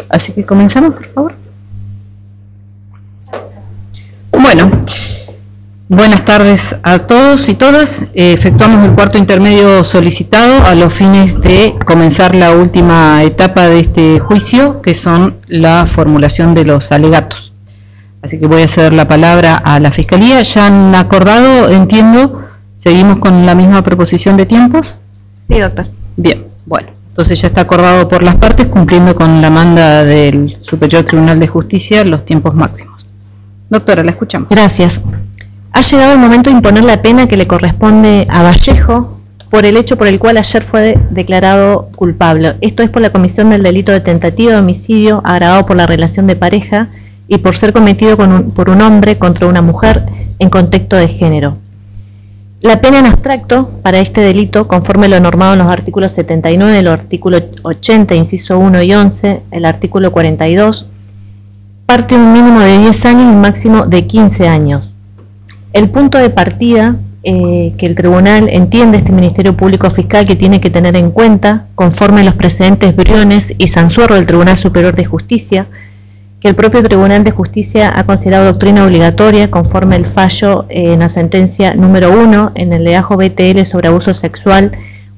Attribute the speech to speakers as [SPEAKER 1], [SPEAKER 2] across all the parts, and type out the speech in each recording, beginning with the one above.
[SPEAKER 1] Así que comenzamos, por favor. Bueno, buenas tardes a todos y todas. Efectuamos el cuarto intermedio solicitado a los fines de comenzar la última etapa de este juicio, que son la formulación de los alegatos. Así que voy a ceder la palabra a la Fiscalía. ¿Ya han acordado, entiendo? ¿Seguimos con la misma proposición de tiempos?
[SPEAKER 2] Sí, doctor.
[SPEAKER 1] Bien, bueno. Entonces ya está acordado por las partes, cumpliendo con la manda del Superior Tribunal de Justicia, los tiempos máximos. Doctora, la escuchamos.
[SPEAKER 2] Gracias. Ha llegado el momento de imponer la pena que le corresponde a Vallejo por el hecho por el cual ayer fue declarado culpable. Esto es por la comisión del delito de tentativa de homicidio agravado por la relación de pareja y por ser cometido por un hombre contra una mujer en contexto de género. La pena en abstracto para este delito, conforme lo normado en los artículos 79, el artículo 80, inciso 1 y 11, el artículo 42, parte de un mínimo de 10 años y un máximo de 15 años. El punto de partida que el tribunal entiende, este Ministerio Público Fiscal, que tiene que tener en cuenta, conforme a los precedentes Briones y Sansuerro del Tribunal Superior de Justicia, que el propio Tribunal de Justicia ha considerado doctrina obligatoria conforme el fallo en la sentencia número 1 en el legajo BTL sobre abuso sexual,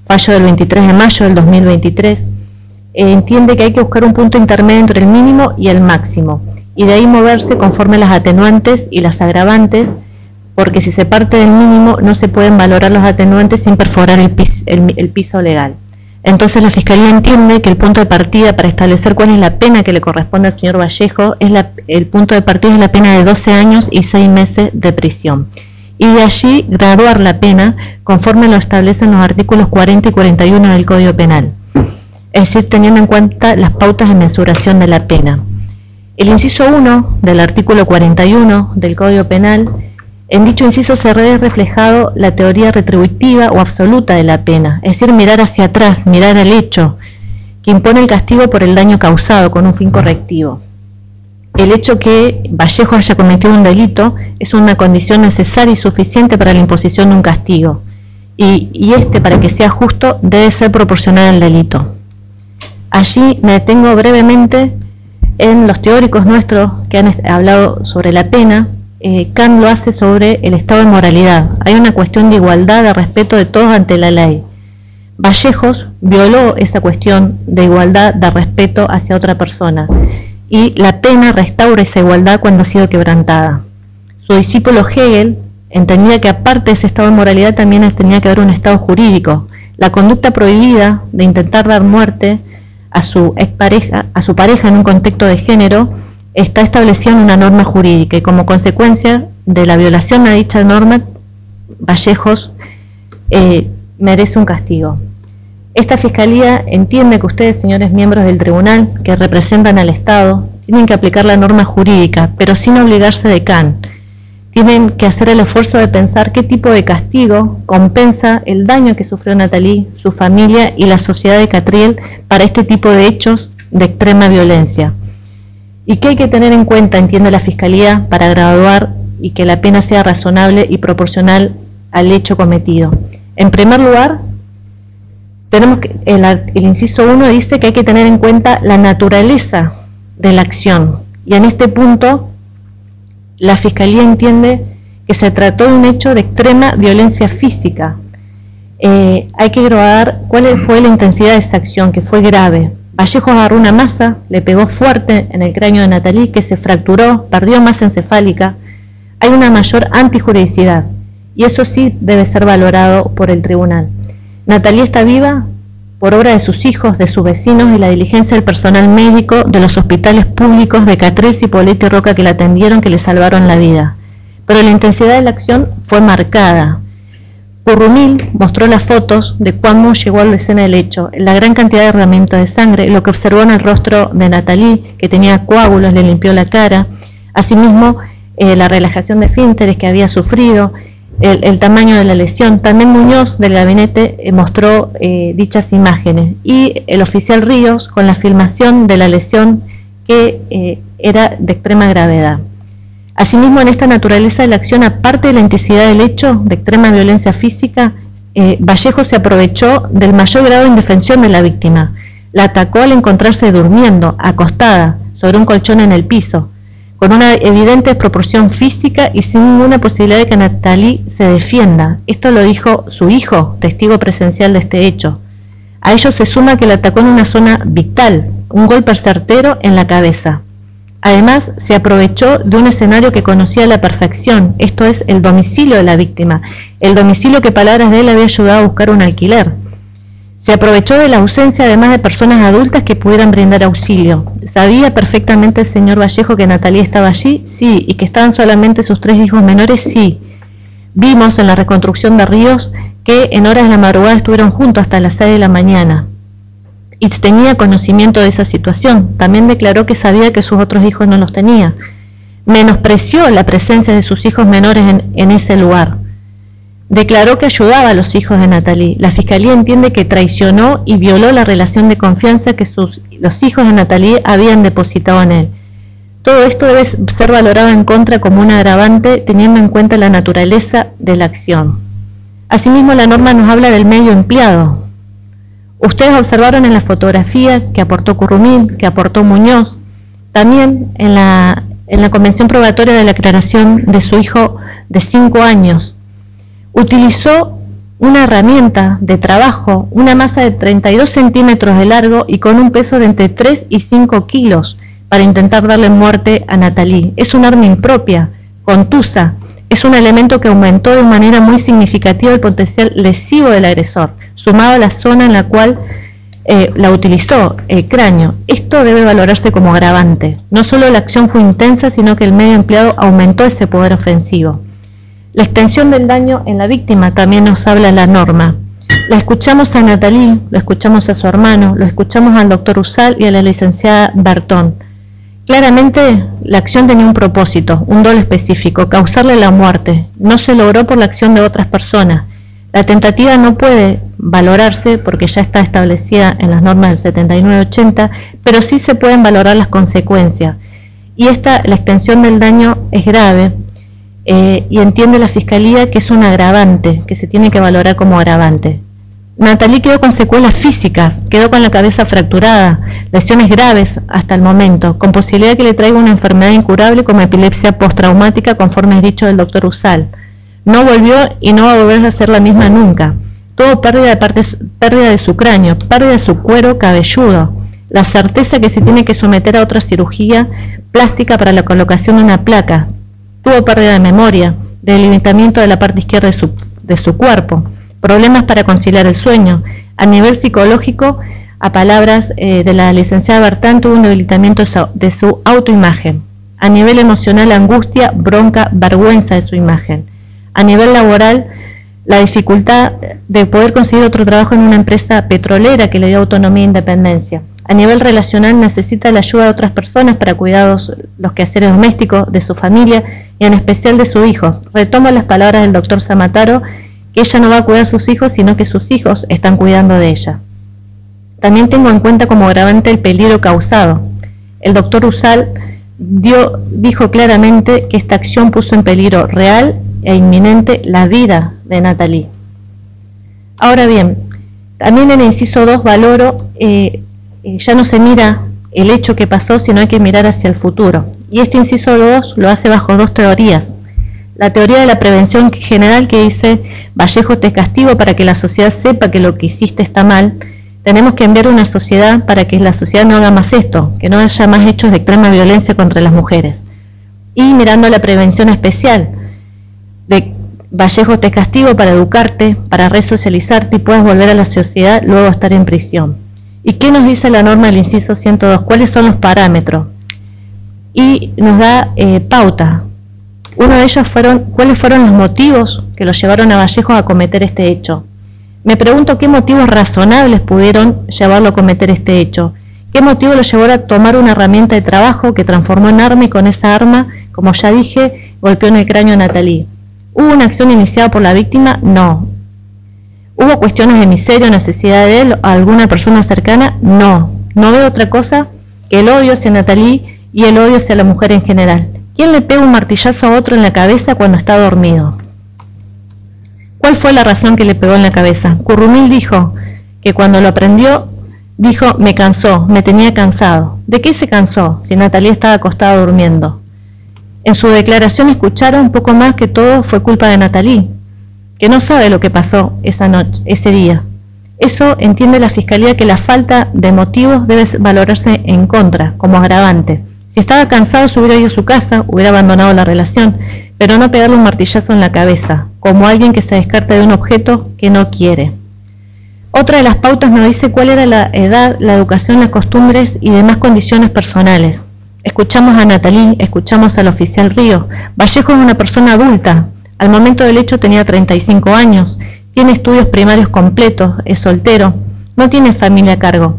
[SPEAKER 2] fallo del 23 de mayo del 2023, entiende que hay que buscar un punto intermedio entre el mínimo y el máximo, y de ahí moverse conforme las atenuantes y las agravantes, porque si se parte del mínimo no se pueden valorar los atenuantes sin perforar el piso legal. Entonces la Fiscalía entiende que el punto de partida para establecer cuál es la pena que le corresponde al señor Vallejo es el punto de partida es la pena de 12 años y 6 meses de prisión. Y de allí graduar la pena conforme lo establecen los artículos 40 y 41 del Código Penal. Es decir, teniendo en cuenta las pautas de mensuración de la pena. El inciso 1 del artículo 41 del Código Penal, en dicho inciso se ve reflejado la teoría retributiva o absoluta de la pena, es decir, mirar hacia atrás, mirar al hecho, que impone el castigo por el daño causado con un fin correctivo. El hecho que Vallejo haya cometido un delito es una condición necesaria y suficiente para la imposición de un castigo, y este, para que sea justo, debe ser proporcional al delito. Allí me detengo brevemente en los teóricos nuestros que han hablado sobre la pena. Kant lo hace sobre el estado de moralidad. Hay una cuestión de igualdad, de respeto de todos ante la ley. Vallejos violó esa cuestión de igualdad, de respeto hacia otra persona, y la pena restaura esa igualdad cuando ha sido quebrantada. Su discípulo Hegel entendía que aparte de ese estado de moralidad también tenía que haber un estado jurídico. La conducta prohibida de intentar dar muerte a su expareja, a su pareja en un contexto de género, está establecida en una norma jurídica, y como consecuencia de la violación a dicha norma, Vallejos merece un castigo. Esta Fiscalía entiende que ustedes, señores miembros del tribunal, que representan al Estado, tienen que aplicar la norma jurídica, pero sin obligarse de Kant. Tienen que hacer el esfuerzo de pensar qué tipo de castigo compensa el daño que sufrió Natalie, su familia y la sociedad de Catriel para este tipo de hechos de extrema violencia. ¿Y qué hay que tener en cuenta, entiende la Fiscalía, para graduar y que la pena sea razonable y proporcional al hecho cometido? En primer lugar, tenemos que, el inciso 1 dice que hay que tener en cuenta la naturaleza de la acción. Y en este punto, la Fiscalía entiende que se trató de un hecho de extrema violencia física. Hay que graduar cuál fue la intensidad de esa acción, que fue grave. Vallejo agarró una masa, le pegó fuerte en el cráneo de Natalie, que se fracturó, perdió masa encefálica. Hay una mayor antijuridicidad, y eso sí debe ser valorado por el tribunal. Natalie está viva por obra de sus hijos, de sus vecinos y la diligencia del personal médico de los hospitales públicos de Catriel, Cipolletti y Roca que la atendieron, que le salvaron la vida. Pero la intensidad de la acción fue marcada. Currumil mostró las fotos de cómo llegó a la escena del hecho, la gran cantidad de derramamiento de sangre, lo que observó en el rostro de Natalie, que tenía coágulos, le limpió la cara, asimismo la relajación de esfínteres que había sufrido, el tamaño de la lesión. También Muñoz del gabinete mostró dichas imágenes, y el oficial Ríos con la filmación de la lesión que era de extrema gravedad. Asimismo, en esta naturaleza de la acción, aparte de la intensidad del hecho de extrema violencia física, Vallejo se aprovechó del mayor grado de indefensión de la víctima. La atacó al encontrarse durmiendo, acostada, sobre un colchón en el piso, con una evidente desproporción física y sin ninguna posibilidad de que Natalie se defienda. Esto lo dijo su hijo, testigo presencial de este hecho. A ello se suma que la atacó en una zona vital, un golpe certero en la cabeza. Además, se aprovechó de un escenario que conocía a la perfección, esto es, el domicilio de la víctima, el domicilio que, palabras de él, había ayudado a buscar un alquiler. Se aprovechó de la ausencia, además, de personas adultas que pudieran brindar auxilio. ¿Sabía perfectamente el señor Vallejo que Natalie estaba allí? Sí. ¿Y que estaban solamente sus 3 hijos menores? Sí. Vimos en la reconstrucción de Ríos que en horas de la madrugada estuvieron juntos hasta las 6 de la mañana. Y tenía conocimiento de esa situación. También declaró que sabía que sus otros hijos no los tenía. Menospreció la presencia de sus hijos menores en ese lugar. Declaró que ayudaba a los hijos de Natalie. La Fiscalía entiende que traicionó y violó la relación de confianza que los hijos de Natalie habían depositado en él. Todo esto debe ser valorado en contra como un agravante, teniendo en cuenta la naturaleza de la acción. Asimismo, la norma nos habla del medio empleado. Ustedes observaron en la fotografía que aportó Currumín, que aportó Muñoz, también en la convención probatoria de la aclaración de su hijo de 5 años. Utilizó una herramienta de trabajo, una masa de 32 centímetros de largo y con un peso de entre 3 y 5 kilos para intentar darle muerte a Natalie. Es un arma impropia, contusa, es un elemento que aumentó de manera muy significativa el potencial lesivo del agresor, sumado a la zona en la cual la utilizó, el cráneo. Esto debe valorarse como agravante. No solo la acción fue intensa, sino que el medio empleado aumentó ese poder ofensivo. La extensión del daño en la víctima también nos habla la norma. La escuchamos a Natalie, lo escuchamos a su hermano, lo escuchamos al doctor Usal y a la licenciada Bertón. Claramente la acción tenía un propósito, un dolo específico, causarle la muerte. No se logró por la acción de otras personas. La tentativa no puede valorarse porque ya está establecida en las normas del 79-80, pero sí se pueden valorar las consecuencias. Y la extensión del daño es grave. Y entiende la Fiscalía que es un agravante, que se tiene que valorar como agravante. Natalie quedó con secuelas físicas, quedó con la cabeza fracturada, lesiones graves hasta el momento, con posibilidad de que le traiga una enfermedad incurable como epilepsia postraumática, conforme es dicho del doctor Usal. No volvió y no va a volver a ser la misma nunca. Tuvo pérdida de su cráneo, pérdida de su cuero cabelludo, la certeza que se tiene que someter a otra cirugía plástica para la colocación de una placa. Tuvo pérdida de memoria, debilitamiento de la parte izquierda de su cuerpo, problemas para conciliar el sueño. A nivel psicológico, a palabras de la licenciada Bertán, tuvo un debilitamiento de su autoimagen. A nivel emocional, angustia, bronca, vergüenza de su imagen. A nivel laboral, la dificultad de poder conseguir otro trabajo en una empresa petrolera que le dio autonomía e independencia. A nivel relacional, necesita la ayuda de otras personas para cuidar los quehaceres domésticos de su familia y en especial de su hijo. Retomo las palabras del doctor Zamataro, que ella no va a cuidar a sus hijos, sino que sus hijos están cuidando de ella. También tengo en cuenta como agravante el peligro causado. El doctor Usal dijo claramente que esta acción puso en peligro real e inminente la vida de Natalie. Ahora bien, también en el inciso 2 valoro, ya no se mira el hecho que pasó, sino hay que mirar hacia el futuro. Y este inciso 2 lo hace bajo 2 teorías. La teoría de la prevención general, que dice: Vallejo, te castigo para que la sociedad sepa que lo que hiciste está mal. Tenemos que enviar una sociedad para que la sociedad no haga más esto, que no haya más hechos de extrema violencia contra las mujeres. Y mirando la prevención especial, de Vallejo, te castigo para educarte, para resocializarte y puedas volver a la sociedad luego de estar en prisión. ¿Y qué nos dice la norma del inciso 102? ¿Cuáles son los parámetros? Y nos da pauta. Uno de ellos cuáles fueron los motivos que lo llevaron a Vallejo a cometer este hecho. Me pregunto qué motivos razonables pudieron llevarlo a cometer este hecho. ¿Qué motivo lo llevó a tomar una herramienta de trabajo que transformó en arma y con esa arma, como ya dije, golpeó en el cráneo a Natalie? ¿Hubo una acción iniciada por la víctima? No. ¿Hubo cuestiones de miseria o necesidad de él o alguna persona cercana? No. No veo otra cosa que el odio hacia Natalie y el odio hacia la mujer en general. ¿Quién le pega un martillazo a otro en la cabeza cuando está dormido? ¿Cuál fue la razón que le pegó en la cabeza? Currumín dijo que cuando lo aprendió Dijo, me cansó, me tenía cansado. ¿De qué se cansó si Natalie estaba acostada durmiendo? En su declaración escucharon poco más que todo fue culpa de Natalie, que no sabe lo que pasó esa noche, ese día. Eso entiende la Fiscalía, que la falta de motivos debe valorarse en contra, como agravante. Si estaba cansado se hubiera ido a su casa, hubiera abandonado la relación, pero no pegarle un martillazo en la cabeza, como alguien que se descarta de un objeto que no quiere. Otra de las pautas nos dice cuál era la edad, la educación, las costumbres y demás condiciones personales. Escuchamos a Natalie, escuchamos al oficial Ríos. Vallejo es una persona adulta. Al momento del hecho tenía 35 años, tiene estudios primarios completos, es soltero, no tiene familia a cargo.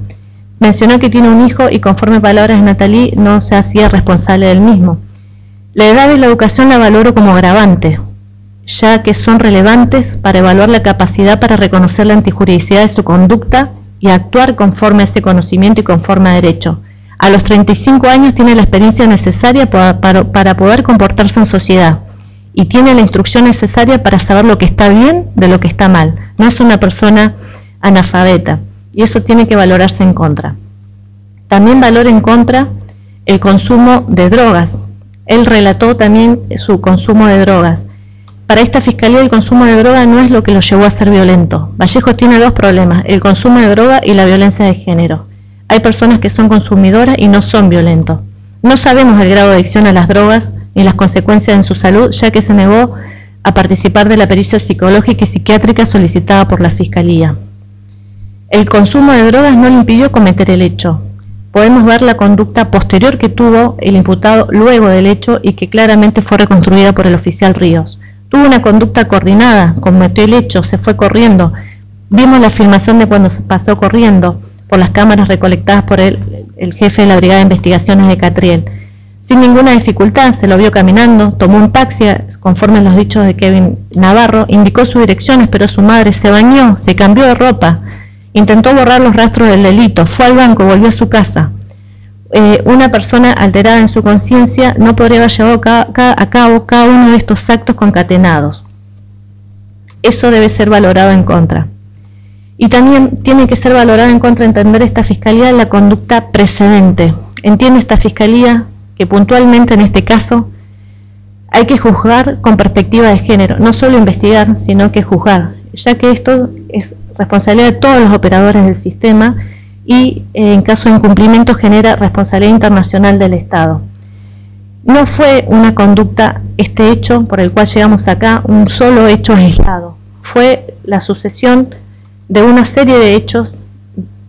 [SPEAKER 2] Mencionó que tiene un hijo y, conforme palabras de Natalie, no se hacía responsable del mismo. La edad y la educación la valoro como agravante, ya que son relevantes para evaluar la capacidad para reconocer la antijuridicidad de su conducta y actuar conforme a ese conocimiento y conforme a derecho. A los 35 años tiene la experiencia necesaria para poder comportarse en sociedad y tiene la instrucción necesaria para saber lo que está bien de lo que está mal. No es una persona analfabeta y eso tiene que valorarse en contra. También valora en contra el consumo de drogas. Él relató también su consumo de drogas. Para esta Fiscalía el consumo de droga no es lo que lo llevó a ser violento. Vallejo tiene dos problemas, el consumo de droga y la violencia de género. Hay personas que son consumidoras y no son violentos. No sabemos el grado de adicción a las drogas ni las consecuencias en su salud, ya que se negó a participar de la pericia psicológica y psiquiátrica solicitada por la Fiscalía. El consumo de drogas no le impidió cometer el hecho. Podemos ver la conducta posterior que tuvo el imputado luego del hecho y que claramente fue reconstruida por el oficial Ríos. Tuvo una conducta coordinada, cometió el hecho, se fue corriendo. Vimos la filmación de cuando se pasó corriendo por las cámaras recolectadas por el jefe de la Brigada de Investigaciones de Catriel. Sin ninguna dificultad se lo vio caminando, tomó un taxi, conforme a los dichos de Kevin Navarro, indicó sus direcciones, pero su madre se bañó, se cambió de ropa, intentó borrar los rastros del delito, fue al banco, volvió a su casa. Una persona alterada en su conciencia no podría haber llevado a cabo cada uno de estos actos concatenados. Eso debe ser valorado en contra. Y también tiene que ser valorado en contra, entender esta Fiscalía, la conducta precedente. Entiende esta Fiscalía que puntualmente en este caso hay que juzgar con perspectiva de género, no solo investigar, sino que juzgar, ya que esto es responsabilidad de todos los operadores del sistema y en caso de incumplimiento genera responsabilidad internacional del Estado. No fue una conducta, este hecho por el cual llegamos acá, un solo hecho aislado, fue la sucesión de una serie de hechos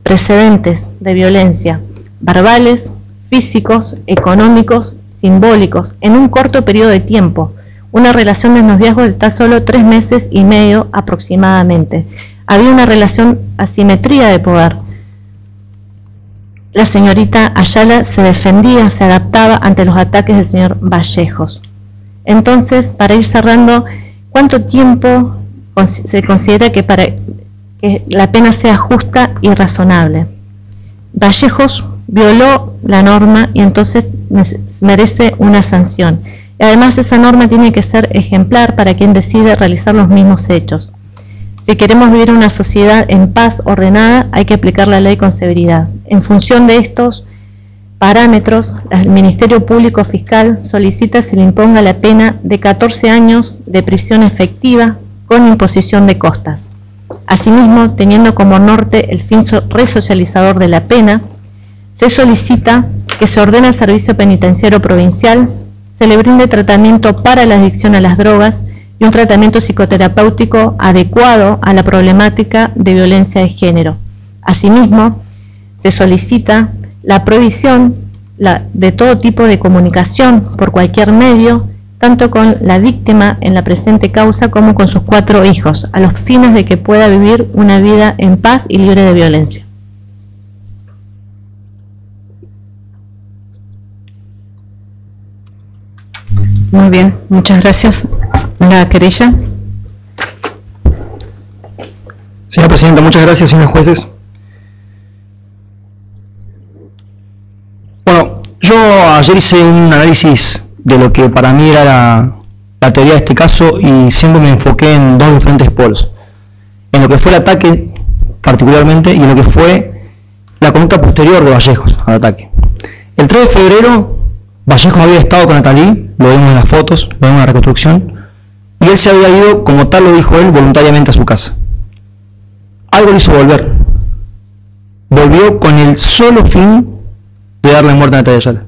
[SPEAKER 2] precedentes de violencia, verbales, físicos, económicos, simbólicos, en un corto periodo de tiempo, una relación de noviazgo de tan solo 3 meses y medio aproximadamente. Había una relación asimetría de poder. La señorita Ayala se defendía, se adaptaba ante los ataques del señor Vallejos. Entonces, para ir cerrando, ¿cuánto tiempo se considera que para que la pena sea justa y razonable? Vallejos violó la norma y entonces merece una sanción. Y además esa norma tiene que ser ejemplar para quien decide realizar los mismos hechos. Si queremos vivir una sociedad en paz, ordenada, hay que aplicar la ley con severidad. En función de estos parámetros, el Ministerio Público Fiscal solicita se le imponga la pena de 14 años de prisión efectiva con imposición de costas. Asimismo, teniendo como norte el fin resocializador de la pena, se solicita que se ordene al Servicio Penitenciario Provincial, se le brinde tratamiento para la adicción a las drogas y un tratamiento psicoterapéutico adecuado a la problemática de violencia de género. Asimismo, se solicita la prohibición de todo tipo de comunicación por cualquier medio, tanto con la víctima en la presente causa como con sus 4 hijos, a los fines de que pueda vivir una vida en paz y libre de violencia.
[SPEAKER 1] Muy bien, muchas gracias. La querella.
[SPEAKER 3] Señora Presidenta, muchas gracias, señores jueces. Bueno, yo ayer hice un análisis de lo que para mí era la teoría de este caso y siempre me enfoqué en 2 diferentes polos. En lo que fue el ataque particularmente y en lo que fue la conducta posterior de Vallejos al ataque. El 3 de febrero, Vallejos había estado con Natalí, lo vemos en las fotos, lo vemos en la reconstrucción, y él se había ido, como tal lo dijo él, voluntariamente a su casa. Algo lo hizo volver. Volvió con el solo fin de darle muerte a Natalia Ayala.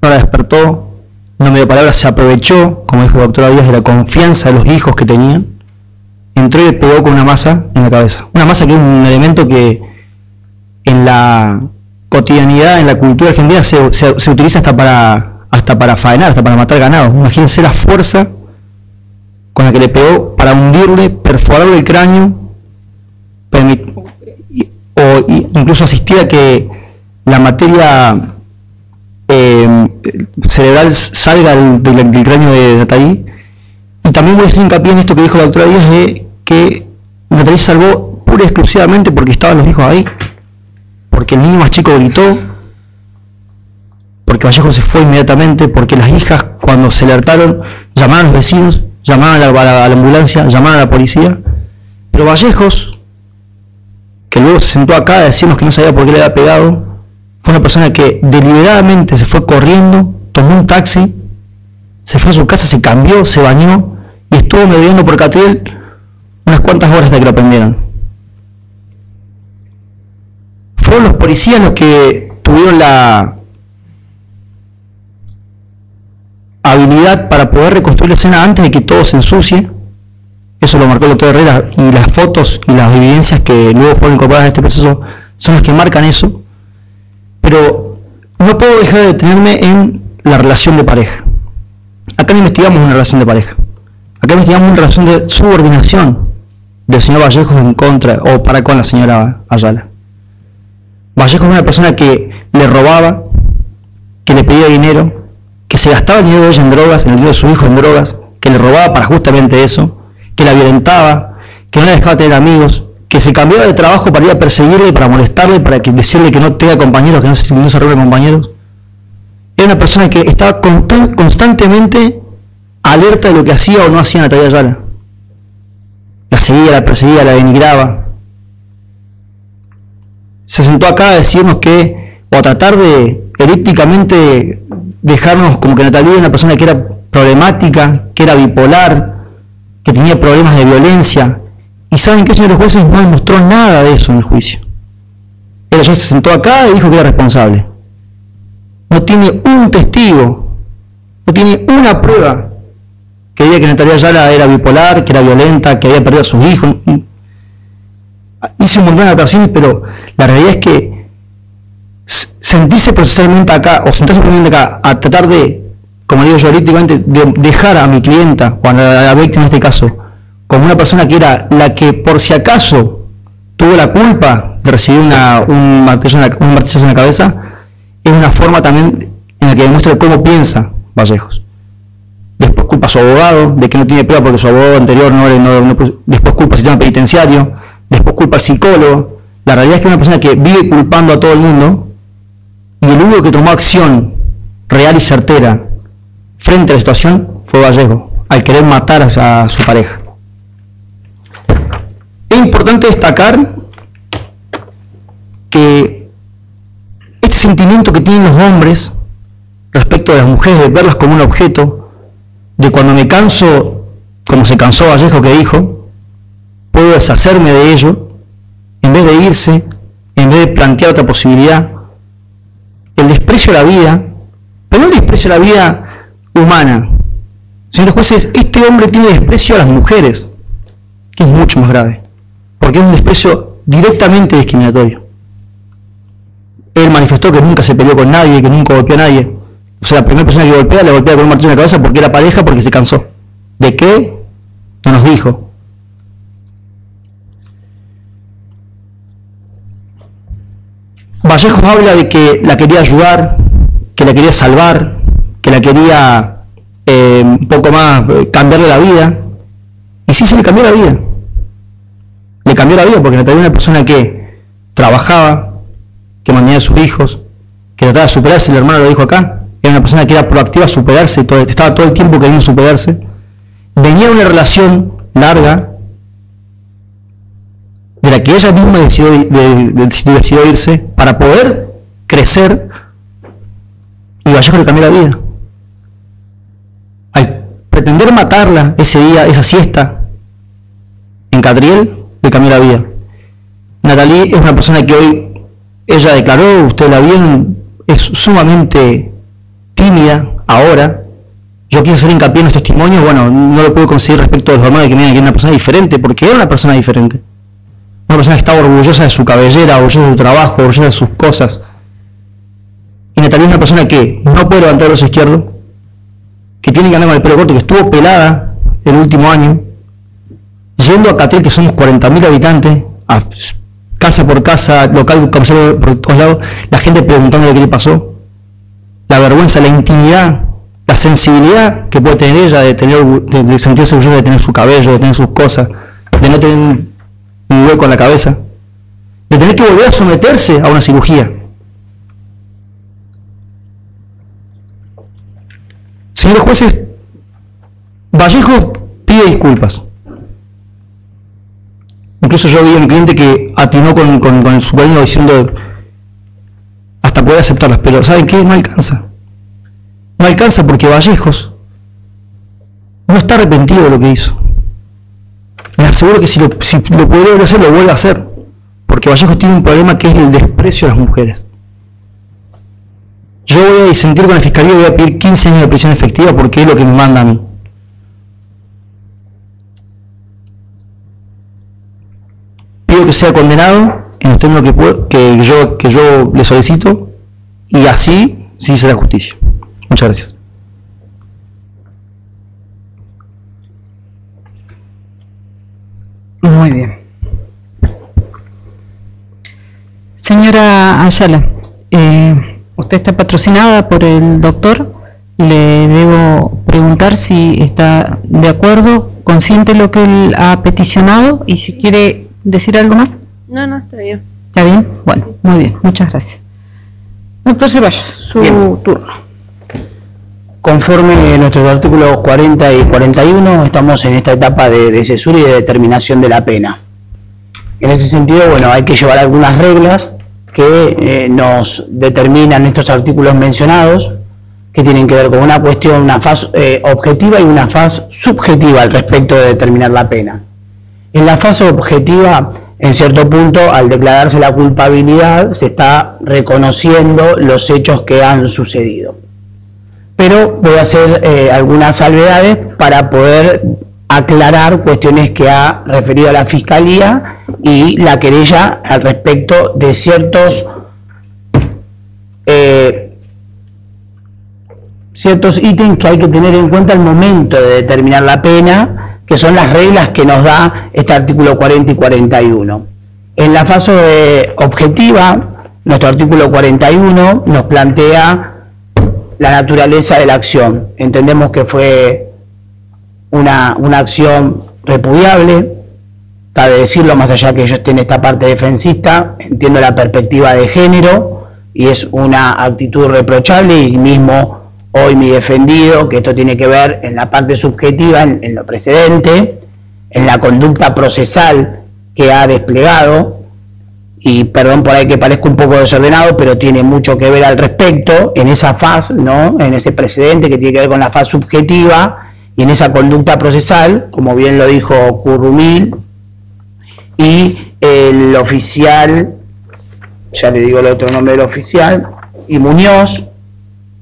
[SPEAKER 3] No la despertó, no me dio palabras, se aprovechó, como dijo la doctora Díaz, de la confianza de los hijos que tenían, entró y le pegó con una masa en la cabeza. Una masa que es un elemento que en la cotidianidad, en la cultura argentina, se utiliza hasta para faenar, hasta para matar ganado. Imagínense la fuerza con la que le pegó para hundirle, perforarle el cráneo, o incluso asistir a que la materia cerebral salga del cráneo de Natalí. Y también voy a hacer hincapié en esto que dijo la doctora Díaz, de que Natalí se salvó pura y exclusivamente porque estaban los hijos ahí, porque el niño más chico gritó, porque Vallejos se fue inmediatamente, porque las hijas, cuando se alertaron, llamaron a los vecinos, llamaron a la ambulancia, llamaron a la policía. Pero Vallejos, que luego se sentó acá a decirnos que no sabía por qué le había pegado, fue una persona que deliberadamente se fue corriendo, tomó un taxi, se fue a su casa, se cambió, se bañó y estuvo mediando por Catriel unas cuantas horas hasta que lo prendieron. Fueron los policías los que tuvieron la habilidad para poder reconstruir la escena antes de que todo se ensucie. Eso lo marcó el doctor Herrera, y las fotos y las evidencias que luego fueron incorporadas a este proceso son las que marcan eso. Pero no puedo dejar de detenerme en la relación de pareja. Acá no investigamos una relación de pareja, acá investigamos una relación de subordinación del señor Vallejos en contra o para con la señora Ayala. Vallejos es una persona que le robaba, que le pedía dinero, que se gastaba el dinero de ella en drogas, en el dinero de su hijo en drogas, que le robaba para justamente eso, que la violentaba, que no la dejaba tener amigos, que se cambiaba de trabajo para ir a perseguirle, para molestarle, para decirle que no tenga compañeros, que no se reúne con compañeros. Era una persona que estaba constantemente alerta de lo que hacía o no hacía Natalia Ayala. La seguía, la perseguía, la denigraba. Se sentó acá a decirnos que, o a tratar de elípticamente dejarnos como que Natalia era una persona que era problemática, que era bipolar, que tenía problemas de violencia. Y saben que, señores jueces, no demostró nada de eso en el juicio. Ella ya se sentó acá y dijo que era responsable. No tiene un testigo, no tiene una prueba que diga que Natalia Ayala era bipolar, que era violenta, que había perdido a sus hijos. Hice un montón de anotaciones, pero la realidad es que sentirse procesalmente acá, o sentarse procesalmente acá, a tratar de, como digo yo elípticamente, de dejar a mi clienta, o a la víctima en este caso, como una persona que era la que por si acaso tuvo la culpa de recibir un martillazo en la cabeza, es una forma también en la que demuestra cómo piensa Vallejos. Después culpa a su abogado de que no tiene prueba porque su abogado anterior después culpa al sistema penitenciario, después culpa al psicólogo. La realidad es que es una persona que vive culpando a todo el mundo, y el único que tomó acción real y certera frente a la situación fue Vallejos, al querer matar a su pareja. Es importante destacar que este sentimiento que tienen los hombres respecto de las mujeres, de verlas como un objeto, de cuando me canso, como se cansó Vallejos que dijo, puedo deshacerme de ello, en vez de irse, en vez de plantear otra posibilidad, el desprecio a la vida, pero no el desprecio a la vida humana. Señores jueces, este hombre tiene desprecio a las mujeres, que es mucho más grave, porque es un desprecio directamente discriminatorio. Él manifestó que nunca se peleó con nadie, que nunca golpeó a nadie. O sea, la primera persona que golpea, le golpea con un martillo en la cabeza porque era pareja, porque se cansó. ¿De qué? No nos dijo. Vallejos habla de que la quería ayudar, que la quería salvar, que la quería un poco más cambiarle la vida. Y sí, se le cambió la vida. Le cambió la vida porque Natalia era una persona que trabajaba, que mantenía a sus hijos, que trataba de superarse, el hermano lo dijo acá. Era una persona que era proactiva a superarse, estaba todo el tiempo queriendo superarse. Venía de una relación larga, de la que ella misma decidió irse para poder crecer, y Vallejo le cambió la vida. Al pretender matarla ese día, esa siesta, en Catriel, le cambió la vida. Natalie es una persona que hoy, ella declaró, ustedes la vieron, es sumamente tímida ahora. Yo quise hacer hincapié en los testimonios, bueno, no lo pude conseguir respecto a los hermanos que me digan que era una persona diferente, porque era una persona diferente. Una persona que estaba orgullosa de su cabellera, orgullosa de su trabajo, orgullosa de sus cosas. Y Natalie es una persona que no puede levantar el brazo izquierdo, que tiene que andar con el pelo corto, que estuvo pelada el último año, yendo a Catriel, que somos 40.000 habitantes, a casa por casa, local, comercial por todos lados, la gente preguntándole qué le pasó, la vergüenza, la intimidad, la sensibilidad que puede tener ella de sentirse orgullosa de tener su cabello, de tener sus cosas, de no tener un hueco en la cabeza, de tener que volver a someterse a una cirugía. Señores jueces, Vallejo pide disculpas. Incluso yo vi a un cliente que atinó con su cariño diciendo hasta poder aceptarlas, pero ¿saben qué? No alcanza. No alcanza porque Vallejos no está arrepentido de lo que hizo. Les aseguro que si lo pudiera hacer, lo vuelve a hacer. Porque Vallejos tiene un problema que es el desprecio a las mujeres. Yo voy a disentir con la fiscalía y voy a pedir 15 años de prisión efectiva porque es lo que me mandan a mí. Pido que sea condenado en los términos que yo le solicito, y así sí será justicia. Muchas gracias.
[SPEAKER 1] Muy bien. Señora Ayala, usted está patrocinada por el doctor. Le debo preguntar si está de acuerdo, consciente lo que él ha peticionado, y si quiere decir algo más.
[SPEAKER 2] No, está bien.
[SPEAKER 1] ¿Está bien? Bueno, muy bien, muchas gracias. Doctor Ceballos, su turno.
[SPEAKER 4] Conforme nuestros artículos 40 y 41, estamos en esta etapa de cesura y de determinación de la pena. En ese sentido, bueno, hay que llevar algunas reglas que nos determinan estos artículos mencionados, que tienen que ver con una cuestión, una faz objetiva y una faz subjetiva al respecto de determinar la pena. En la fase objetiva, en cierto punto, al declararse la culpabilidad, se está reconociendo los hechos que han sucedido. Pero voy a hacer algunas salvedades para poder aclarar cuestiones que ha referido la Fiscalía y la querella al respecto de ciertos ítems que hay que tener en cuenta al momento de determinar la pena, que son las reglas que nos da este artículo 40 y 41. En la fase objetiva, nuestro artículo 41 nos plantea la naturaleza de la acción. Entendemos que fue una acción repudiable, cabe decirlo, más allá que yo esté en esta parte defensista, entiendo la perspectiva de género, y es una actitud reprochable, y mismo hoy mi defendido, que esto tiene que ver en la parte subjetiva, en lo precedente, en la conducta procesal que ha desplegado, y perdón por ahí que parezca un poco desordenado, pero tiene mucho que ver al respecto, en esa faz, ¿no? En ese precedente que tiene que ver con la faz subjetiva, y en esa conducta procesal, como bien lo dijo Currumil, y el oficial, ya le digo el otro nombre del oficial, y Muñoz.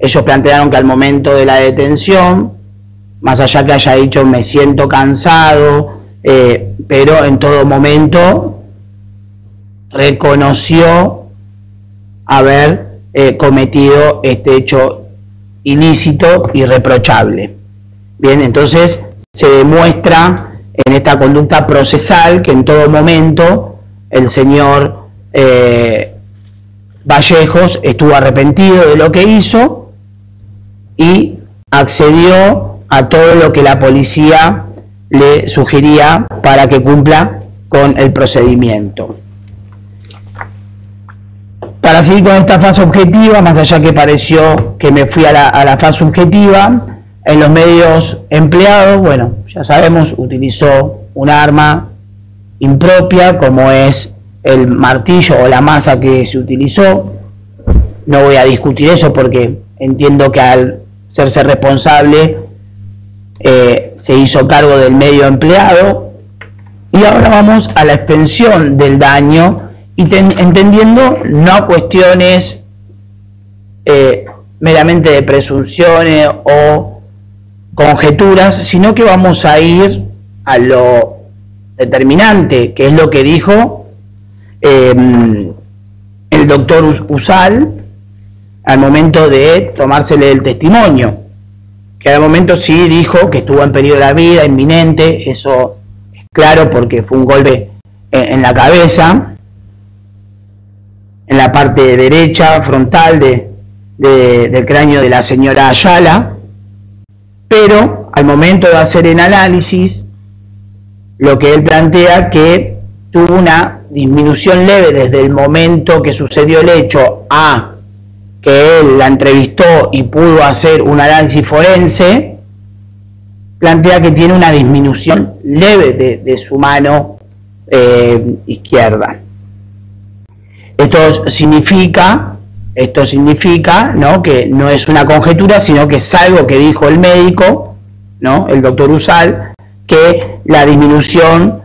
[SPEAKER 4] Ellos plantearon que al momento de la detención, más allá que haya dicho me siento cansado, pero en todo momento reconoció haber cometido este hecho ilícito y reprochable. Bien, entonces se demuestra en esta conducta procesal que en todo momento el señor Vallejos estuvo arrepentido de lo que hizo y accedió a todo lo que la policía le sugería para que cumpla con el procedimiento. Para seguir con esta fase objetiva, más allá que pareció que me fui a la fase subjetiva, en los medios empleados, bueno, ya sabemos, utilizó un arma impropia, como es el martillo o la masa que se utilizó. No voy a discutir eso porque entiendo que al serse responsable se hizo cargo del medio empleado. Y ahora vamos a la extensión del daño, y entendiendo no cuestiones meramente de presunciones o conjeturas, sino que vamos a ir a lo determinante, que es lo que dijo el doctor Usal al momento de tomársele el testimonio, que al momento sí dijo que estuvo en peligro de la vida, inminente. Eso es claro porque fue un golpe en la cabeza, en la parte derecha frontal del cráneo de la señora Ayala, pero al momento de hacer el análisis, lo que él plantea que tuvo una disminución leve desde el momento que sucedió el hecho a que él la entrevistó y pudo hacer un análisis forense, plantea que tiene una disminución leve de su mano izquierda. Esto significa, ¿no?, que no es una conjetura, sino que es algo que dijo el médico, ¿no?, el doctor Usal, que la disminución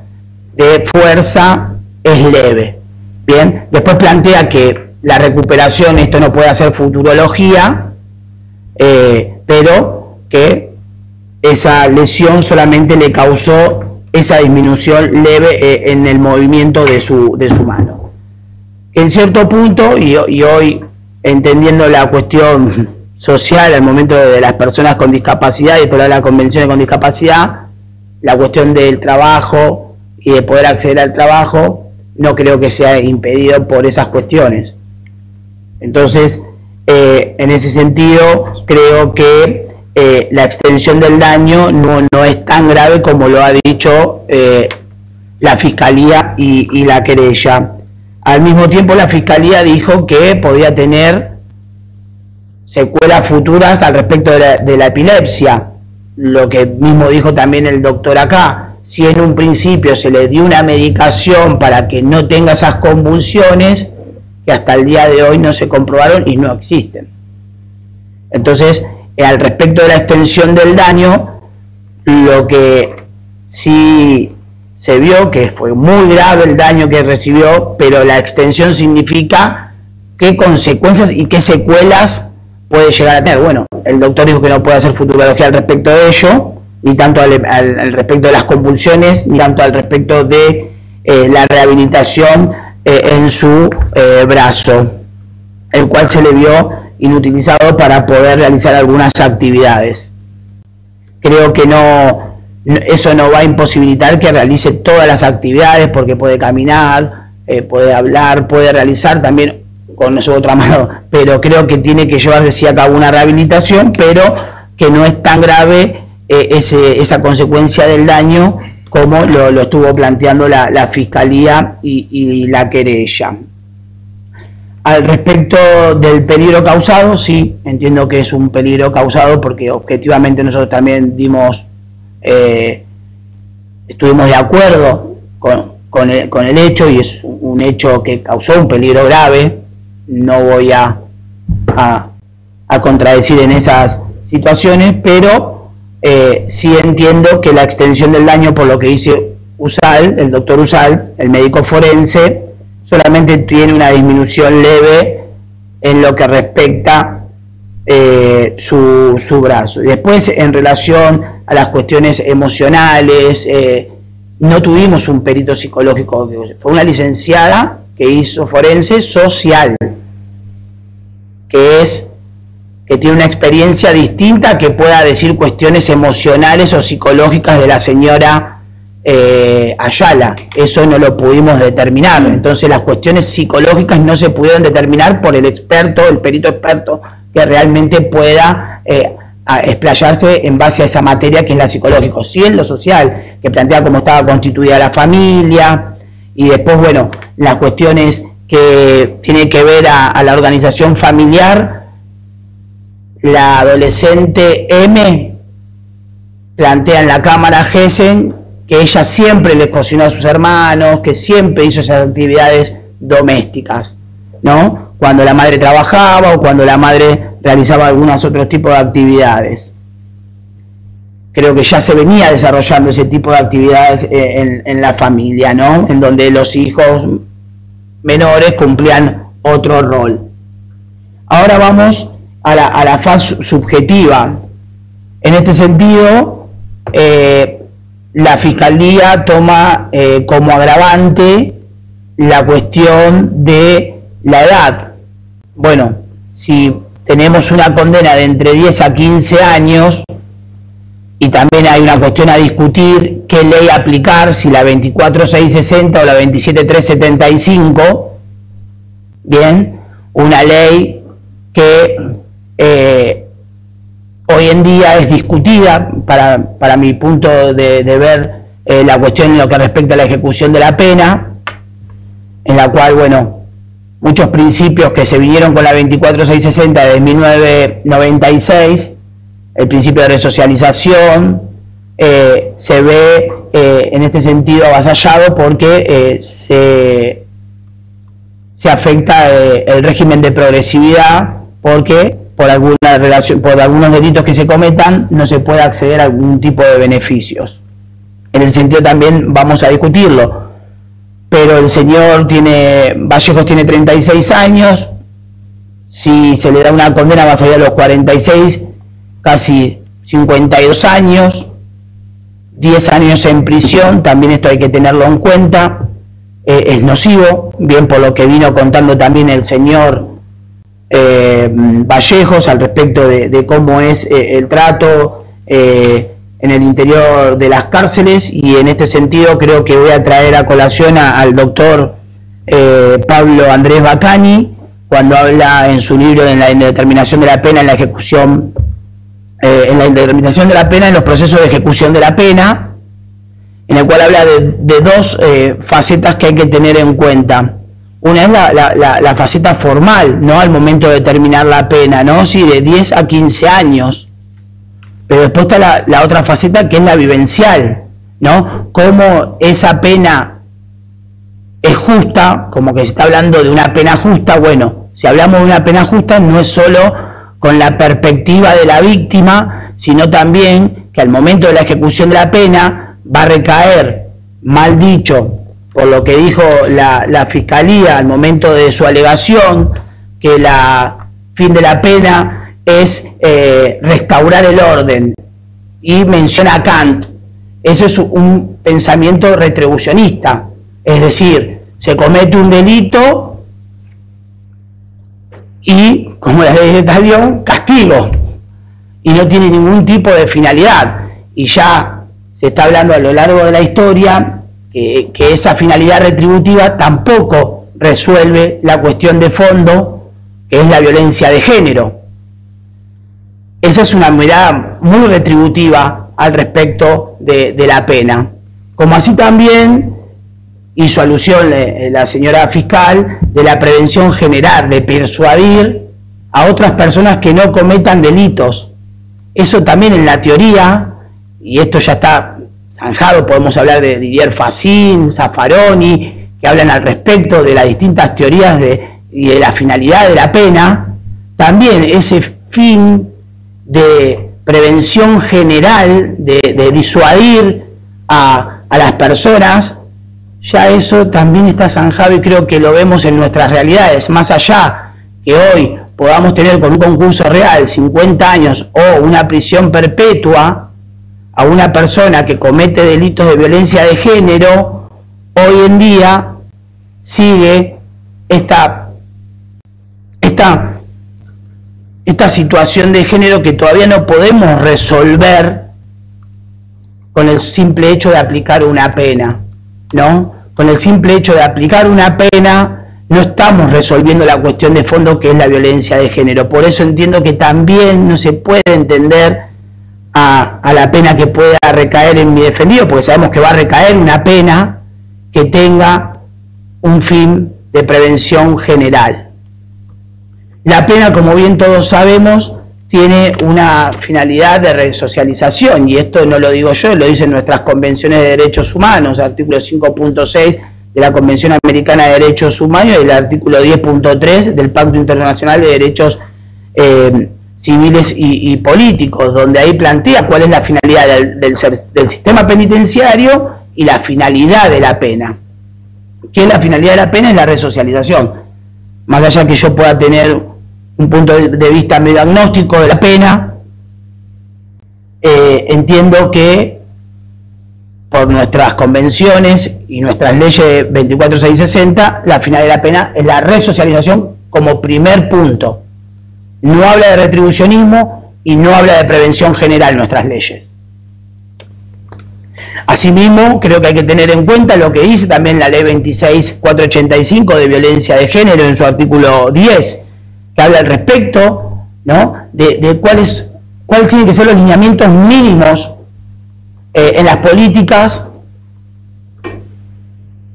[SPEAKER 4] de fuerza es leve. Bien, después plantea que la recuperación, esto no puede hacer futurología, pero que esa lesión solamente le causó esa disminución leve en el movimiento de su mano. En cierto punto, y hoy entendiendo la cuestión social al momento de las personas con discapacidad y por la convención con discapacidad, la cuestión del trabajo y de poder acceder al trabajo, no creo que sea impedido por esas cuestiones. Entonces, en ese sentido, creo que la extensión del daño no es tan grave como lo ha dicho la Fiscalía y la querella. Al mismo tiempo, la Fiscalía dijo que podía tener secuelas futuras al respecto de la epilepsia, lo que mismo dijo también el doctor acá. Si en un principio se le dio una medicación para que no tenga esas convulsiones, que hasta el día de hoy no se comprobaron y no existen. Entonces, al respecto de la extensión del daño, lo que sí se vio que fue muy grave el daño que recibió, pero la extensión significa qué consecuencias y qué secuelas puede llegar a tener. Bueno, el doctor dijo que no puede hacer futurología al respecto de ello, ni tanto al respecto de las convulsiones, ni tanto al respecto de la rehabilitación en su brazo, el cual se le vio inutilizado para poder realizar algunas actividades. Creo que eso no va a imposibilitar que realice todas las actividades, porque puede caminar, puede hablar, puede realizar también con su otra mano, pero creo que tiene que llevarse sí a cabo una rehabilitación, pero que no es tan grave esa consecuencia del daño como lo estuvo planteando la Fiscalía y la querella. Al respecto del peligro causado, sí, entiendo que es un peligro causado porque objetivamente nosotros también estuvimos de acuerdo con el hecho, y es un hecho que causó un peligro grave. No voy a contradecir en esas situaciones, pero sí entiendo que la extensión del daño, por lo que dice Usal, el doctor Usal, el médico forense, solamente tiene una disminución leve en lo que respecta su brazo. Y después, en relación a las cuestiones emocionales, no tuvimos un perito psicológico, fue una licenciada que hizo forense social, que tiene una experiencia distinta, que pueda decir cuestiones emocionales o psicológicas de la señora Ayala. Eso no lo pudimos determinar. Entonces las cuestiones psicológicas no se pudieron determinar por el experto, el perito experto, que realmente pueda explayarse en base a esa materia que es la psicológica. Sí, en lo social, que plantea cómo estaba constituida la familia, y después, bueno, las cuestiones que tienen que ver a la organización familiar. La adolescente M plantea en la cámara Gessen que ella siempre le cocinó a sus hermanos, que siempre hizo esas actividades domésticas, ¿no? Cuando la madre trabajaba o cuando la madre realizaba algunos otros tipos de actividades. Creo que ya se venía desarrollando ese tipo de actividades en la familia, ¿no? En donde los hijos menores cumplían otro rol. Ahora vamos a la fase subjetiva. En este sentido, la Fiscalía toma como agravante la cuestión de la edad. Bueno, si tenemos una condena de entre 10 a 15 años, y también hay una cuestión a discutir qué ley aplicar, si la 24.660 o la 27.375, bien, una ley que hoy en día es discutida para mi punto de ver la cuestión en lo que respecta a la ejecución de la pena, en la cual, bueno, muchos principios que se vinieron con la 24.660 de 1996, el principio de resocialización, se ve en este sentido avasallado porque se afecta el régimen de progresividad, porque por algunos delitos que se cometan no se puede acceder a algún tipo de beneficios. En ese sentido también vamos a discutirlo, pero el señor Vallejos tiene 36 años, si se le da una condena va a salir a los 46, casi 52 años, 10 años en prisión, también esto hay que tenerlo en cuenta, es nocivo, bien por lo que vino contando también el señor Vallejos al respecto de cómo es el trato en el interior de las cárceles, y en este sentido creo que voy a traer a colación al doctor Pablo Andrés Bacani, cuando habla en su libro en la indeterminación de la pena en la ejecución en la indeterminación de la pena en los procesos de ejecución de la pena, en el cual habla de dos facetas que hay que tener en cuenta. Una es la faceta formal, ¿no? Al momento de terminar la pena, ¿no? Sí, de 10 a 15 años. Pero después está la otra faceta, que es la vivencial, ¿no? Cómo esa pena es justa, como que se está hablando de una pena justa. Bueno, si hablamos de una pena justa, no es solo con la perspectiva de la víctima, sino también que al momento de la ejecución de la pena va a recaer, mal dicho, por lo que dijo la Fiscalía al momento de su alegación, que el fin de la pena es restaurar el orden, y menciona a Kant. Ese es un pensamiento retribucionista, es decir, se comete un delito y, como la ley de talión, castigo, y no tiene ningún tipo de finalidad, y ya se está hablando a lo largo de la historia que esa finalidad retributiva tampoco resuelve la cuestión de fondo, que es la violencia de género. Esa es una mirada muy retributiva al respecto de la pena, como así también hizo alusión la señora fiscal de la prevención general, de persuadir a otras personas que no cometan delitos. Eso también en la teoría, y esto ya está zanjado, podemos hablar de Didier Fachin, Zaffaroni, que hablan al respecto de las distintas teorías y de la finalidad de la pena. También ese fin de prevención general, de disuadir a las personas, ya eso también está zanjado, y creo que lo vemos en nuestras realidades. Más allá que hoy podamos tener con un concurso real 50 años o una prisión perpetua a una persona que comete delitos de violencia de género, hoy en día sigue esta situación de género que todavía no podemos resolver con el simple hecho de aplicar una pena, ¿no? Con el simple hecho de aplicar una pena no estamos resolviendo la cuestión de fondo, que es la violencia de género. Por eso entiendo que también no se puede entender a la pena que pueda recaer en mi defendido, porque sabemos que va a recaer una pena que tenga un fin de prevención general. La pena, como bien todos sabemos, tiene una finalidad de resocialización, y esto no lo digo yo, lo dicen nuestras convenciones de derechos humanos, artículo 5.6 de la Convención Americana de Derechos Humanos y el artículo 10.3 del Pacto Internacional de Derechos Civiles y Políticos, donde ahí plantea cuál es la finalidad del sistema penitenciario y la finalidad de la pena. ¿Qué es la finalidad de la pena? Es la resocialización. Más allá que yo pueda tener un punto de vista medio agnóstico de la pena, entiendo que por nuestras convenciones y nuestras leyes 24660, la finalidad de la pena es la resocialización como primer punto. No habla de retribucionismo y no habla de prevención general nuestras leyes. Asimismo, creo que hay que tener en cuenta lo que dice también la ley 26485 de violencia de género en su artículo 10, que habla al respecto, ¿no?, de cuáles tienen que ser los lineamientos mínimos en las políticas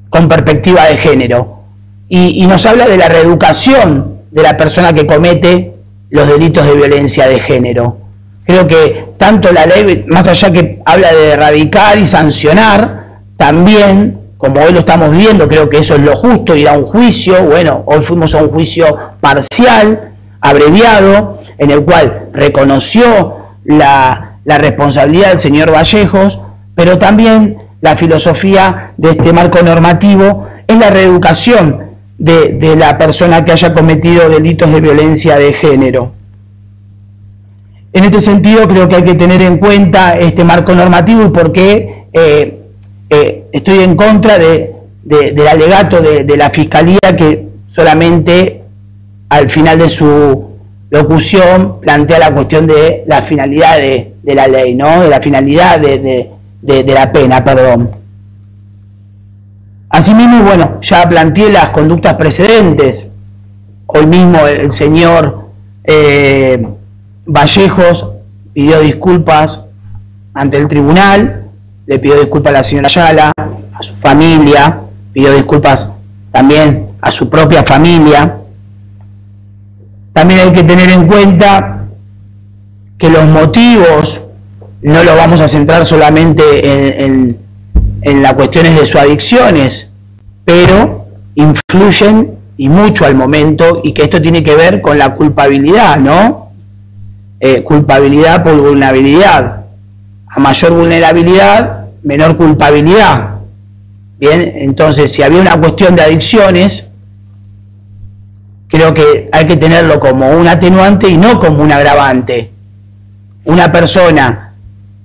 [SPEAKER 4] con perspectiva de género. Y nos habla de la reeducación de la persona que comete los delitos de violencia de género. Creo que tanto la ley, más allá que habla de erradicar y sancionar, también, como hoy lo estamos viendo, creo que eso es lo justo, ir a un juicio. Bueno, hoy fuimos a un juicio parcial, abreviado, en el cual reconoció la responsabilidad del señor Vallejos, pero también la filosofía de este marco normativo es la reeducación de la persona que haya cometido delitos de violencia de género. En este sentido, creo que hay que tener en cuenta este marco normativo y por qué estoy en contra del alegato de la Fiscalía, que solamente al final de su locución plantea la cuestión de la finalidad de la ley, ¿no?, de la finalidad de la pena, perdón. Asimismo, bueno, ya planteé las conductas precedentes. Hoy mismo el señor Vallejos pidió disculpas ante el tribunal, le pidió disculpas a la señora Ayala, a su familia, pidió disculpas también a su propia familia. También hay que tener en cuenta que los motivos no los vamos a centrar solamente en las cuestiones de sus adicciones, pero influyen y mucho al momento, y que esto tiene que ver con la culpabilidad, ¿no? Culpabilidad por vulnerabilidad. A mayor vulnerabilidad, menor culpabilidad. Bien, entonces, si había una cuestión de adicciones, creo que hay que tenerlo como un atenuante y no como un agravante. Una persona,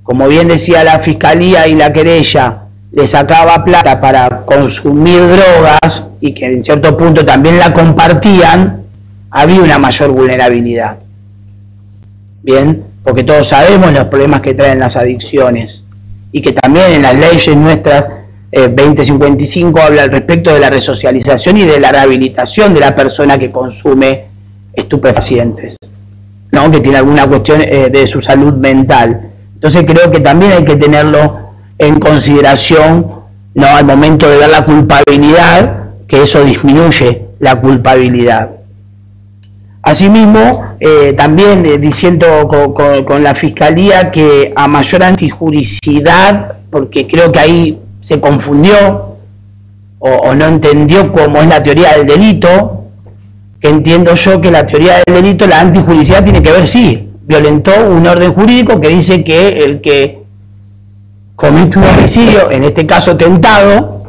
[SPEAKER 4] como bien decía la Fiscalía y la querella, le sacaba plata para consumir drogas y que en cierto punto también la compartían, había una mayor vulnerabilidad. Bien, porque todos sabemos los problemas que traen las adicciones y que también en las leyes nuestras 2055 habla al respecto de la resocialización y de la rehabilitación de la persona que consume estupefacientes, ¿no?, que tiene alguna cuestión de su salud mental. Entonces creo que también hay que tenerlo en consideración, ¿no?, al momento de ver la culpabilidad, que eso disminuye la culpabilidad. Asimismo, también diciendo con la Fiscalía que a mayor antijuricidad, porque creo que ahí se confundió o no entendió cómo es la teoría del delito, que entiendo yo que la teoría del delito, la antijuricidad tiene que ver, sí, violentó un orden jurídico que dice que el que comete un homicidio, en este caso tentado,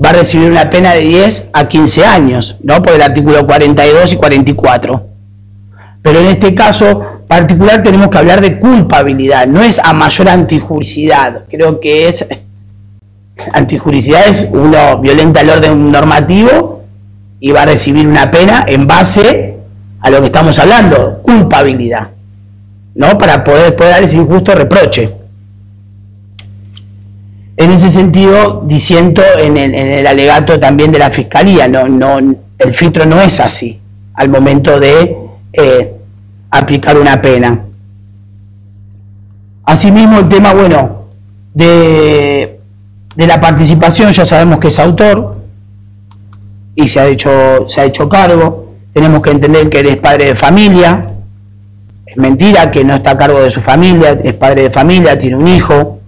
[SPEAKER 4] va a recibir una pena de 10 a 15 años, ¿no?, por el artículo 42 y 44. Pero en este caso particular tenemos que hablar de culpabilidad, no es a mayor antijuricidad. Creo que es antijuricidad, es uno violenta el orden normativo y va a recibir una pena en base a lo que estamos hablando, culpabilidad, ¿no?, para poder dar ese injusto reproche. En ese sentido, disiento en el alegato también de la Fiscalía, el filtro no es así al momento de aplicar una pena. Asimismo, el tema, bueno, de la participación, ya sabemos que es autor y se ha hecho cargo. Tenemos que entender que él es padre de familia, Es mentira que no está a cargo de su familia, es padre de familia, tiene un hijo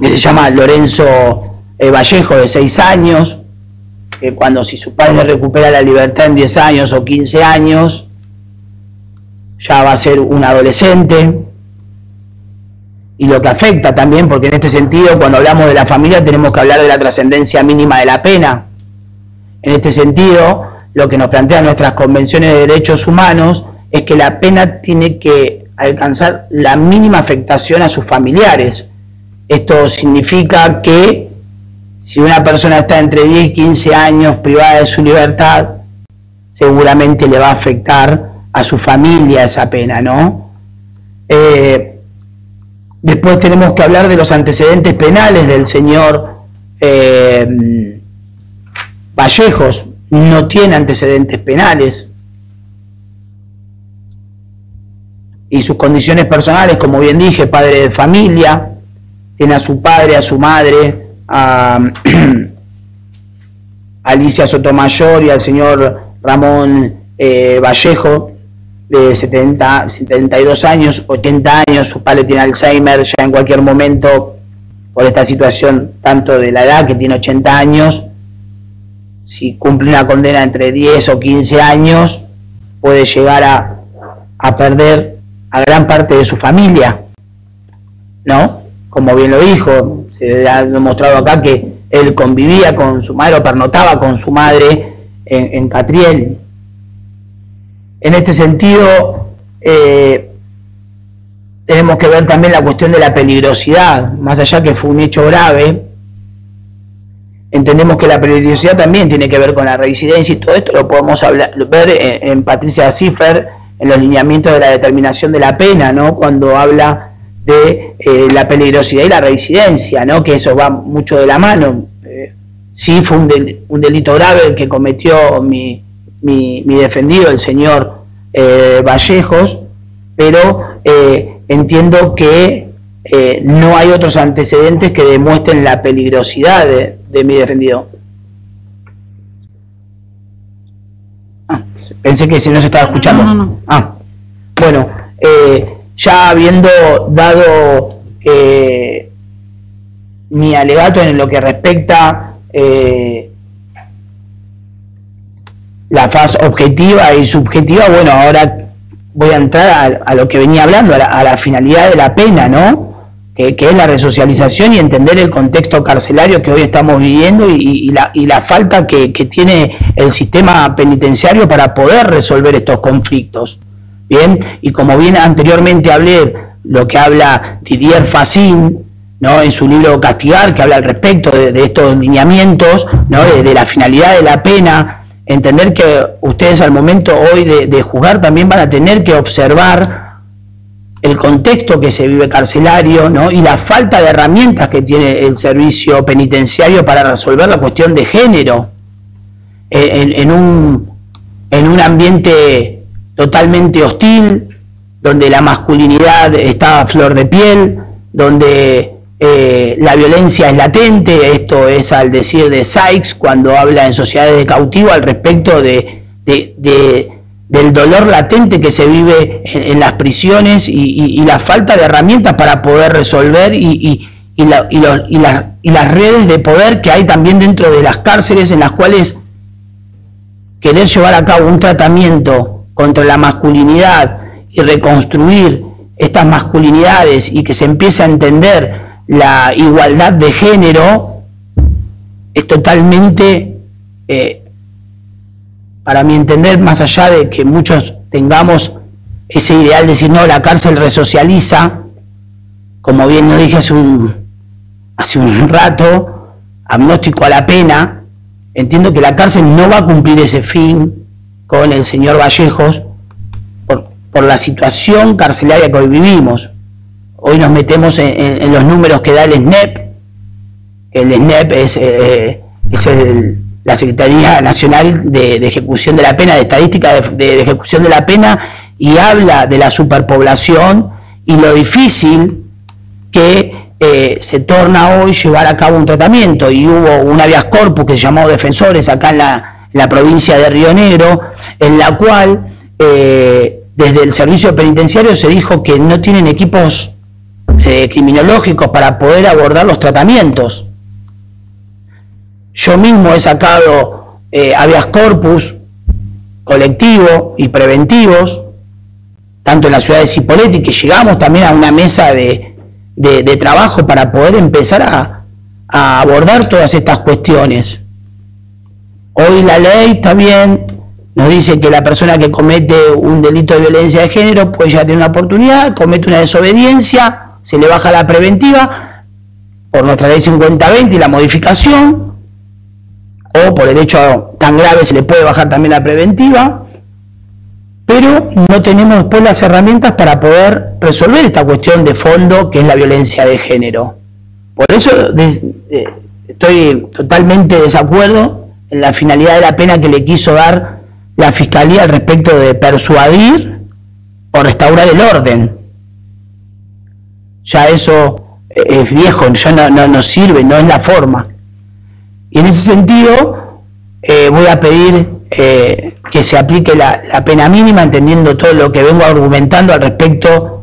[SPEAKER 4] que se llama Lorenzo Vallejo, de 6 años, que cuando si su padre recupera la libertad en 10 años o 15 años, ya va a ser un adolescente. Y lo que afecta también, porque en este sentido, cuando hablamos de la familia, tenemos que hablar de la trascendencia mínima de la pena. En este sentido, lo que nos plantean nuestras convenciones de derechos humanos es que la pena tiene que alcanzar la mínima afectación a sus familiares. Esto significa que si una persona está entre 10 y 15 años privada de su libertad, seguramente le va a afectar a su familia esa pena, ¿no? Después tenemos que hablar de los antecedentes penales del señor Vallejos. No tiene antecedentes penales. Y sus condiciones personales, como bien dije, padre de familia, tiene a su padre, a su madre, a Alicia Sotomayor y al señor Ramón Vallejo, de 72 años, 80 años, su padre tiene Alzheimer, ya en cualquier momento, por esta situación tanto de la edad, que tiene 80 años, si cumple una condena entre 10 o 15 años, puede llegar a perder a gran parte de su familia, ¿no? Como bien lo dijo, se ha demostrado acá que él convivía con su madre o pernotaba con su madre en Catriel. En este sentido, tenemos que ver también la cuestión de la peligrosidad. Más allá que fue un hecho grave, entendemos que la peligrosidad también tiene que ver con la reincidencia, y todo esto lo podemos ver en Patricia Ziffer, en los lineamientos de la determinación de la pena, ¿no? Cuando habla de la peligrosidad y la reincidencia, ¿no? Que eso va mucho de la mano. Sí fue un delito grave el que cometió mi defendido, el señor Vallejos, pero entiendo que no hay otros antecedentes que demuestren la peligrosidad de mi defendido. Pensé que si no se estaba escuchando. No. Bueno, ya habiendo dado mi alegato en lo que respecta la fase objetiva y subjetiva, bueno, ahora voy a entrar a lo que venía hablando, a la finalidad de la pena, ¿no? Que es la resocialización y entender el contexto carcelario que hoy estamos viviendo y la falta que tiene el sistema penitenciario para poder resolver estos conflictos. Bien, y como bien anteriormente hablé, lo que habla Didier Fassin, ¿no? En su libro Castigar, que habla al respecto de estos lineamientos, ¿no? De la finalidad de la pena, entender que ustedes al momento hoy de juzgar también van a tener que observar el contexto que se vive carcelario, ¿no? Y la falta de herramientas que tiene el servicio penitenciario para resolver la cuestión de género en un ambiente totalmente hostil, donde la masculinidad está a flor de piel, donde la violencia es latente. Esto es al decir de Sykes cuando habla en Sociedades de Cautivo al respecto del dolor latente que se vive en las prisiones y la falta de herramientas para poder resolver y las redes de poder que hay también dentro de las cárceles, en las cuales querer llevar a cabo un tratamiento contra la masculinidad y reconstruir estas masculinidades y que se empiece a entender la igualdad de género es totalmente, para mi entender, más allá de que muchos tengamos ese ideal de decir, no, la cárcel resocializa, como bien lo dije hace un rato, agnóstico a la pena, entiendo que la cárcel no va a cumplir ese fin con el señor Vallejos por la situación carcelaria que hoy vivimos. Hoy nos metemos en los números que da el SNEP. El SNEP es la Secretaría Nacional de Ejecución de la Pena, de Estadística de Ejecución de la Pena, y habla de la superpoblación y lo difícil que se torna hoy llevar a cabo un tratamiento. Y hubo un habeas corpus que se llamó Defensores acá en la provincia de Río Negro, en la cual desde el servicio penitenciario se dijo que no tienen equipos criminológicos para poder abordar los tratamientos. Yo mismo he sacado habeas corpus colectivo y preventivos, tanto en la ciudad de Cipolletti, que llegamos también a una mesa de trabajo para poder empezar a abordar todas estas cuestiones. Hoy la ley también nos dice que la persona que comete un delito de violencia de género puede ya tener una oportunidad, comete una desobediencia, se le baja la preventiva por nuestra ley 5020 y la modificación, o por el hecho tan grave se le puede bajar también la preventiva, pero no tenemos después las herramientas para poder resolver esta cuestión de fondo que es la violencia de género. Por eso estoy totalmente de desacuerdo en la finalidad de la pena que le quiso dar la Fiscalía al respecto de persuadir o restaurar el orden. Ya eso es viejo, ya no sirve, no es la forma. Y en ese sentido voy a pedir que se aplique la pena mínima, entendiendo todo lo que vengo argumentando al respecto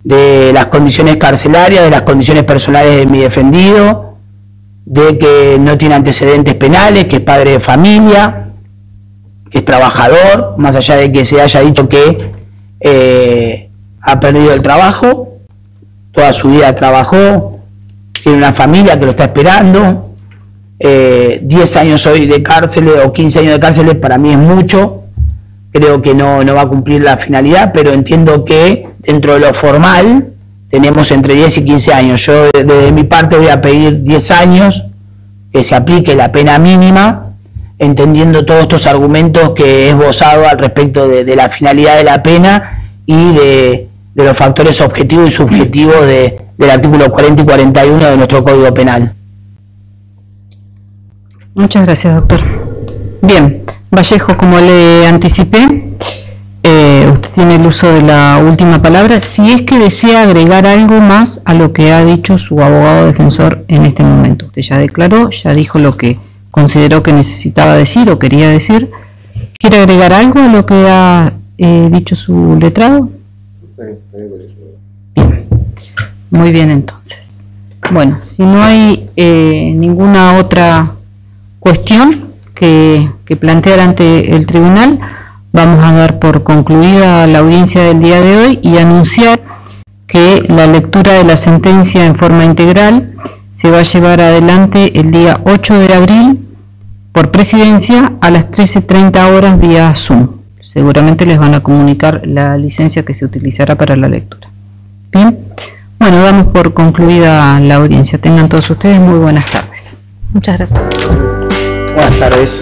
[SPEAKER 4] de las condiciones carcelarias, de las condiciones personales de mi defendido, de que no tiene antecedentes penales, que es padre de familia, que es trabajador, más allá de que se haya dicho que ha perdido el trabajo, toda su vida trabajó, tiene una familia que lo está esperando. 10 años hoy de cárcel o 15 años de cárcel para mí es mucho, creo que no va a cumplir la finalidad, pero entiendo que dentro de lo formal tenemos entre 10 y 15 años. Yo de mi parte voy a pedir 10 años, que se aplique la pena mínima, entendiendo todos estos argumentos que he esbozado al respecto de la finalidad de la pena y de los factores objetivos y subjetivos del artículo 40 y 41 de nuestro Código Penal.
[SPEAKER 1] Muchas gracias, doctor. Bien, Vallejo, como le anticipé, usted tiene el uso de la última palabra, si es que desea agregar algo más a lo que ha dicho su abogado defensor en este momento. Usted ya declaró, ya dijo lo que consideró que necesitaba decir o quería decir. ¿Quiere agregar algo a lo que ha dicho su letrado? Bien, muy bien entonces. Bueno, si no hay ninguna otra cuestión que plantear ante el tribunal, vamos a dar por concluida la audiencia del día de hoy y anunciar que la lectura de la sentencia en forma integral se va a llevar adelante el día 8 de abril por presidencia a las 13:30 horas vía Zoom. Seguramente les van a comunicar la licencia que se utilizará para la lectura. Bien, bueno, damos por concluida la audiencia. Tengan todos ustedes muy buenas tardes.
[SPEAKER 2] Muchas gracias.
[SPEAKER 4] Buenas tardes.